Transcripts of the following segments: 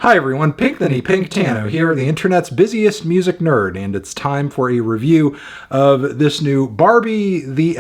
Hi everyone, Pinktano here, the internet's busiest music nerd, and it's time for a review of this new Barbie the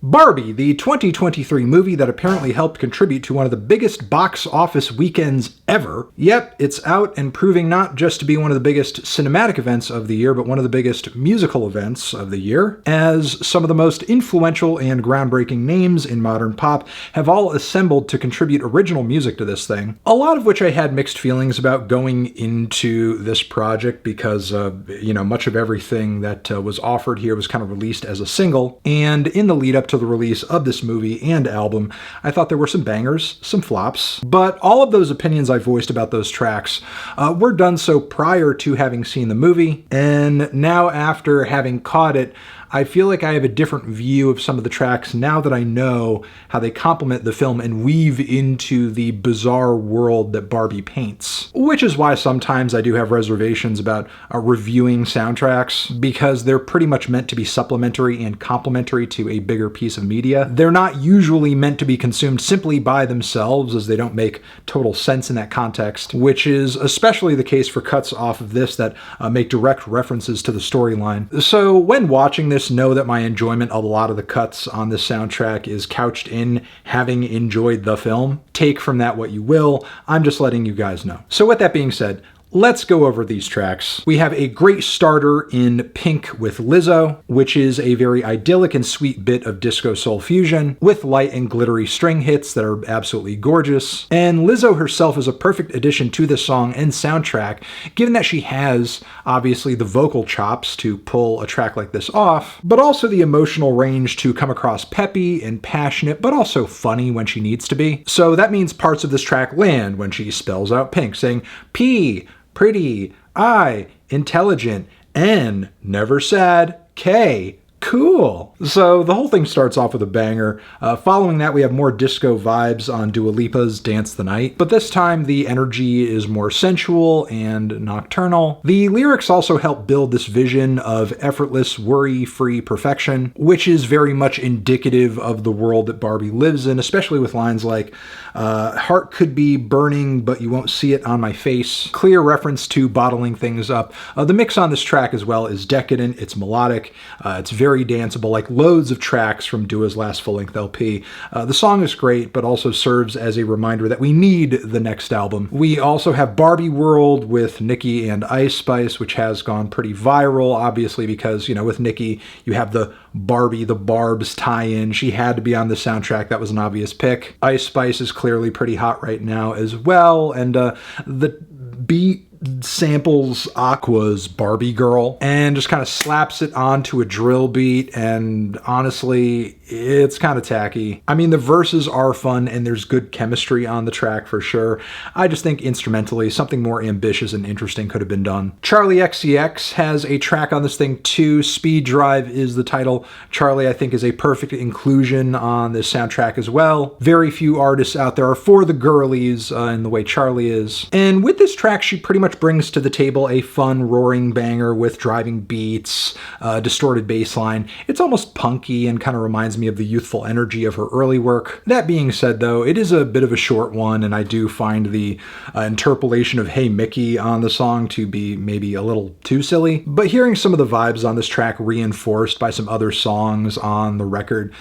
Barbie, the 2023 movie that apparently helped contribute to one of the biggest box office weekends ever. Yep, it's out and proving not just to be one of the biggest cinematic events of the year, but one of the biggest musical events of the year, as some of the most influential and groundbreaking names in modern pop have all assembled to contribute original music to this thing, a lot of which I had mixed feelings about going into this project because, much of everything that was offered here was kind of released as a single. And in the lead up to the release of this movie and album, I thought there were some bangers, some flops, but all of those opinions I voiced about those tracks were done so prior to having seen the movie. And now after having caught it, I feel like I have a different view of some of the tracks now that I know how they complement the film and weave into the bizarre world that Barbie paints. Which is why sometimes I do have reservations about reviewing soundtracks, because they're pretty much meant to be supplementary and complementary to a bigger piece of media. They're not usually meant to be consumed simply by themselves, as they don't make total sense in that context, which is especially the case for cuts off of this that make direct references to the storyline. So when watching this, know that my enjoyment of a lot of the cuts on this soundtrack is couched in having enjoyed the film. Take from that what you will. I'm just letting you guys know. So with that being said, let's go over these tracks. We have a great starter in Pink with Lizzo, which is a very idyllic and sweet bit of disco soul fusion with light and glittery string hits that are absolutely gorgeous. And Lizzo herself is a perfect addition to this song and soundtrack, given that she has, obviously, the vocal chops to pull a track like this off, but also the emotional range to come across peppy and passionate, but also funny when she needs to be. So that means parts of this track land when she spells out Pink, saying P, pretty, I, intelligent, N, never sad, K, cool. So the whole thing starts off with a banger. Following that, we have more disco vibes on Dua Lipa's Dance the Night, but this time the energy is more sensual and nocturnal. The lyrics also help build this vision of effortless, worry-free perfection, which is very much indicative of the world that Barbie lives in, especially with lines like, heart could be burning, but you won't see it on my face. Clear reference to bottling things up. The mix on this track as well is decadent, it's melodic, it's very danceable, like loads of tracks from Dua's last full-length LP. The song is great, but also serves as a reminder that we need the next album. We also have Barbie World with Nicki and Ice Spice, which has gone pretty viral, obviously, because, with Nicki, you have the Barbie, the Barbs tie-in. She had to be on the soundtrack. That was an obvious pick. Ice Spice is clearly pretty hot right now as well, and the beat samples Aqua's Barbie Girl and just kind of slaps it onto a drill beat, and honestly, it's kind of tacky. I mean, the verses are fun and there's good chemistry on the track for sure. I just think instrumentally, something more ambitious and interesting could have been done. Charli XCX has a track on this thing too. Speed Drive is the title. Charli, I think, is a perfect inclusion on this soundtrack as well. Very few artists out there are for the girlies in the way Charli is. And with this track, she pretty much brings to the table a fun, roaring banger with driving beats, distorted bass line. It's almost punky and kind of reminds me of the youthful energy of her early work. That being said, though, it is a bit of a short one, and I do find the interpolation of Hey Mickey on the song to be maybe a little too silly. But hearing some of the vibes on this track reinforced by some other songs on the record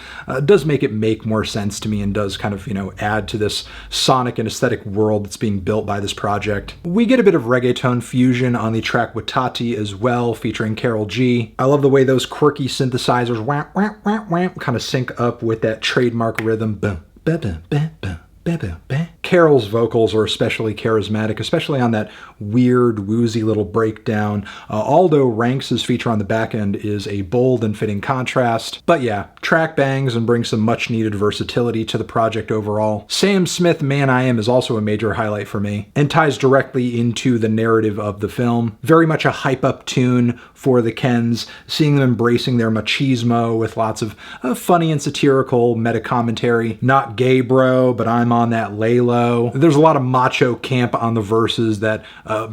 does make it make more sense to me, and does kind of, add to this sonic and aesthetic world that's being built by this project. We get a bit of reggaeton fusion on the track WATATI as well, featuring Karol G. I love the way those quirky synthesizers whamp, whamp, whamp, whamp, kind of sync up with that trademark rhythm. Boom, ba, ba, ba, ba. Carol's vocals are especially charismatic, especially on that weird, woozy little breakdown. Aldo Ranks' feature on the back end is a bold and fitting contrast. But yeah, track bangs and brings some much-needed versatility to the project overall. Sam Smith, Man I Am, is also a major highlight for me, and ties directly into the narrative of the film. Very much a hype-up tune for the Kens, seeing them embracing their machismo with lots of funny and satirical meta-commentary. Not gay, bro, but I'm on that lay low. There's a lot of macho camp on the verses that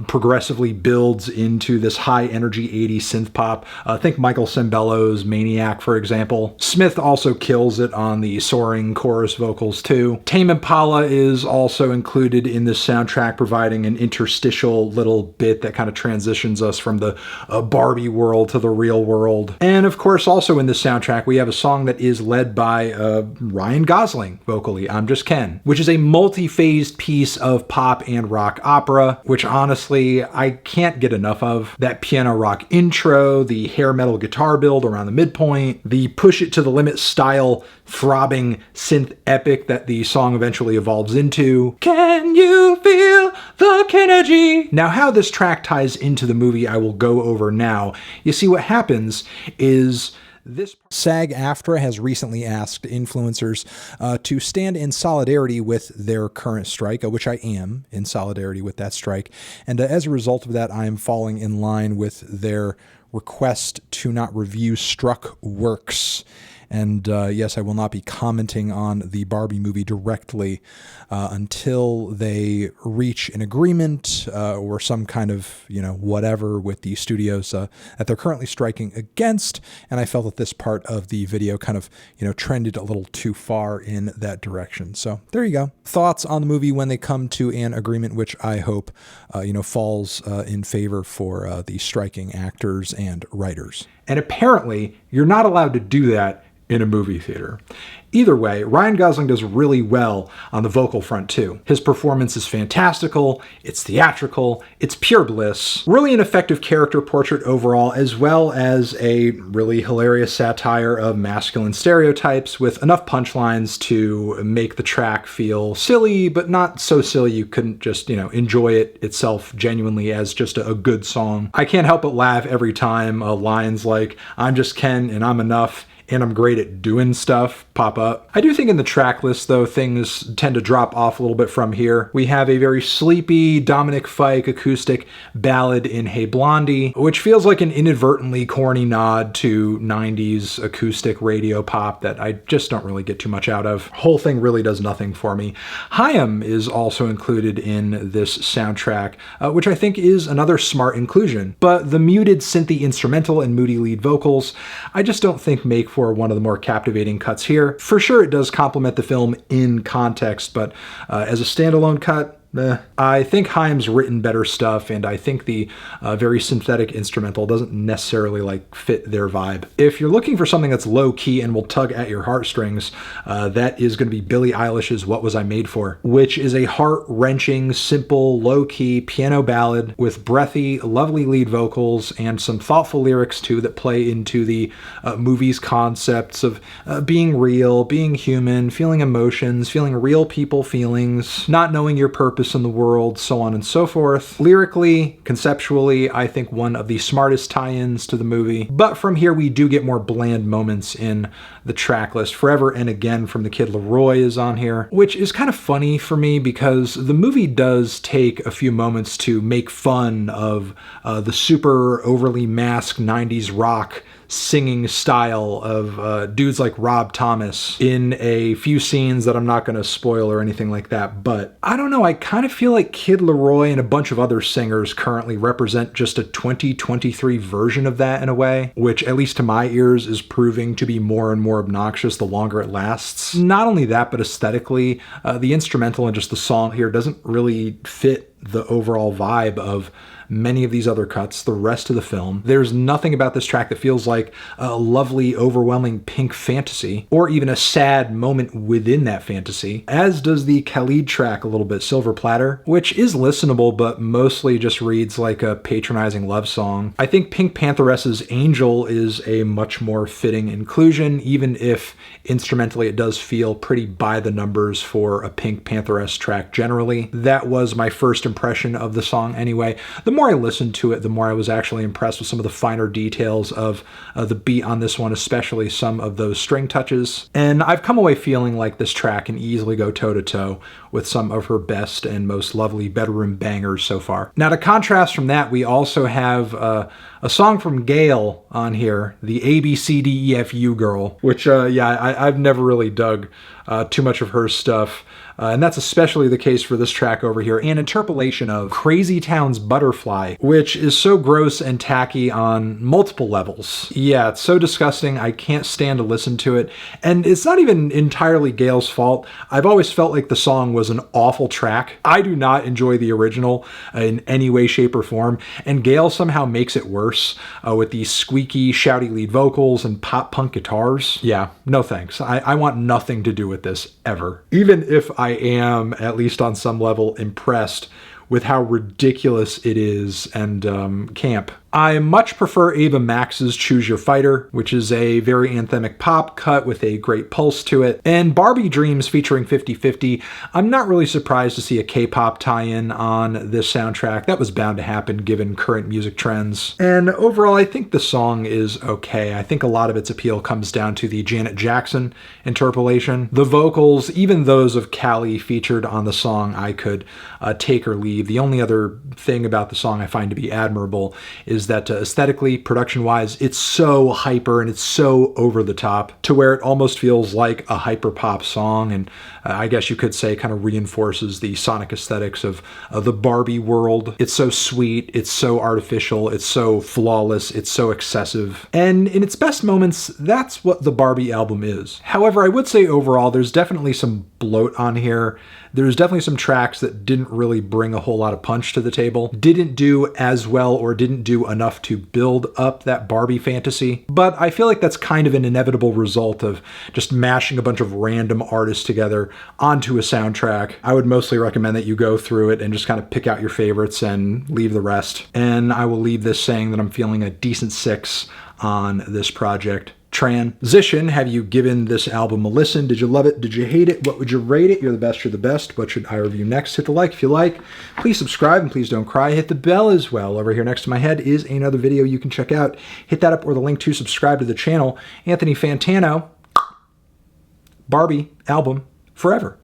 progressively builds into this high energy 80s synth pop. Think Michael Sembello's Maniac, for example. Smith also kills it on the soaring chorus vocals too. Tame Impala is also included in this soundtrack, providing an interstitial little bit that kind of transitions us from the Barbie world to the real world. And of course, also in this soundtrack, we have a song that is led by Ryan Gosling vocally, I'm Just Ken, which is a multi-phased piece of pop and rock opera, which honestly, I can't get enough of. That piano rock intro, the hair metal guitar build around the midpoint, the push it to the limit style throbbing synth epic that the song eventually evolves into. Can you feel the energy? Now, how this track ties into the movie, I will go over now. You see, what happens is this SAG-AFTRA has recently asked influencers to stand in solidarity with their current strike, which I am in solidarity with that strike. And as a result of that, I am falling in line with their request to not review struck works. And yes, I will not be commenting on the Barbie movie directly until they reach an agreement or some kind of, whatever with the studios that they're currently striking against. And I felt that this part of the video kind of, trended a little too far in that direction. So there you go. Thoughts on the movie when they come to an agreement, which I hope, falls in favor for the striking actors and writers. And apparently, you're not allowed to do that in a movie theater. Either way, Ryan Gosling does really well on the vocal front too. His performance is fantastical, it's theatrical, it's pure bliss, really an effective character portrait overall, as well as a really hilarious satire of masculine stereotypes with enough punchlines to make the track feel silly, but not so silly you couldn't just, enjoy it itself genuinely as just a good song. I can't help but laugh every time lines like, I'm just Ken and I'm enough, and I'm great at doing stuff pop up. I do think in the track list, though, things tend to drop off a little bit from here. We have a very sleepy Dominic Fike acoustic ballad in Hey Blondie, which feels like an inadvertently corny nod to 90s acoustic radio pop that I just don't really get too much out of. Whole thing really does nothing for me. Haim is also included in this soundtrack, which I think is another smart inclusion. But the muted synthy instrumental and moody lead vocals, I just don't think make for one of the more captivating cuts here. For sure, it does complement the film in context, but as a standalone cut, I think Haim's written better stuff, and I think the very synthetic instrumental doesn't necessarily fit their vibe. If you're looking for something that's low-key and will tug at your heartstrings, that is going to be Billie Eilish's What Was I Made For, which is a heart-wrenching, simple, low-key piano ballad with breathy, lovely lead vocals and some thoughtful lyrics too that play into the movie's concepts of being real, being human, feeling emotions, feeling real people feelings, not knowing your purpose in the world, so on and so forth. Lyrically, conceptually, I think one of the smartest tie-ins to the movie. But from here, we do get more bland moments in the track list. Forever and Again from the Kid Laroi is on here, which is kind of funny for me because the movie does take a few moments to make fun of the super overly masked 90s rock singing style of dudes like Rob Thomas in a few scenes that I'm not going to spoil or anything like that. But I don't know, I kind of feel like Kid Laroi and a bunch of other singers currently represent just a 2023 version of that in a way, which at least to my ears is proving to be more and more obnoxious the longer it lasts. Not only that, but aesthetically, the instrumental and just the song here doesn't really fit the overall vibe of many of these other cuts, the rest of the film. There's nothing about this track that feels like a lovely, overwhelming pink fantasy, or even a sad moment within that fantasy, as does the Khalid track a little bit, Silver Platter, which is listenable, but mostly just reads like a patronizing love song. I think Pink Pantheress's Angel is a much more fitting inclusion, even if instrumentally it does feel pretty by the numbers for a Pink Pantheress track generally. That was my first impression of the song anyway. The more I listened to it, the more I was actually impressed with some of the finer details of the beat on this one, especially some of those string touches. And I've come away feeling like this track can easily go toe-to-toe with some of her best and most lovely bedroom bangers so far. Now, to contrast from that, we also have a song from Gayle on here, the ABCDEFU girl, which, yeah, I've never really dug too much of her stuff. And that's especially the case for this track over here, an interpolation of Crazy Town's Butterfly, which is so gross and tacky on multiple levels. Yeah, it's so disgusting, I can't stand to listen to it. And it's not even entirely Gayle's fault. I've always felt like the song was an awful track. I do not enjoy the original in any way, shape, or form, and Gayle somehow makes it worse with these squeaky, shouty lead vocals and pop-punk guitars. Yeah, no thanks. I want nothing to do with this, ever. Even if I am, at least on some level, impressed with how ridiculous it is and camp. I much prefer Ava Max's Choose Your Fighter, which is a very anthemic pop cut with a great pulse to it. And Barbie Dreams featuring 50/50, I'm not really surprised to see a K-pop tie-in on this soundtrack. That was bound to happen given current music trends. And overall, I think the song is okay. I think a lot of its appeal comes down to the Janet Jackson interpolation. The vocals, even those of Callie featured on the song, I could take or leave. The only other thing about the song I find to be admirable is that aesthetically, production-wise, it's so hyper and it's so over the top to where it almost feels like a hyper pop song, and I guess you could say kind of reinforces the sonic aesthetics of the Barbie world. It's so sweet, it's so artificial, it's so flawless, it's so excessive. And in its best moments, that's what the Barbie album is. However, I would say overall, there's definitely some bloat on here. There's definitely some tracks that didn't really bring a whole lot of punch to the table, didn't do as well or didn't do enough to build up that Barbie fantasy. But I feel like that's kind of an inevitable result of just mashing a bunch of random artists together onto a soundtrack. I would mostly recommend that you go through it and just kind of pick out your favorites and leave the rest. And I will leave this saying that I'm feeling a decent 6 on this project. Transition, have you given this album a listen? Did you love it? Did you hate it? What would you rate it? You're the best, you're the best. What should I review next? Hit the like if you like. Please subscribe and please don't cry. Hit the bell as well. Over here next to my head is another video you can check out. Hit that up or the link to subscribe to the channel. Anthony Fantano, Barbie album forever.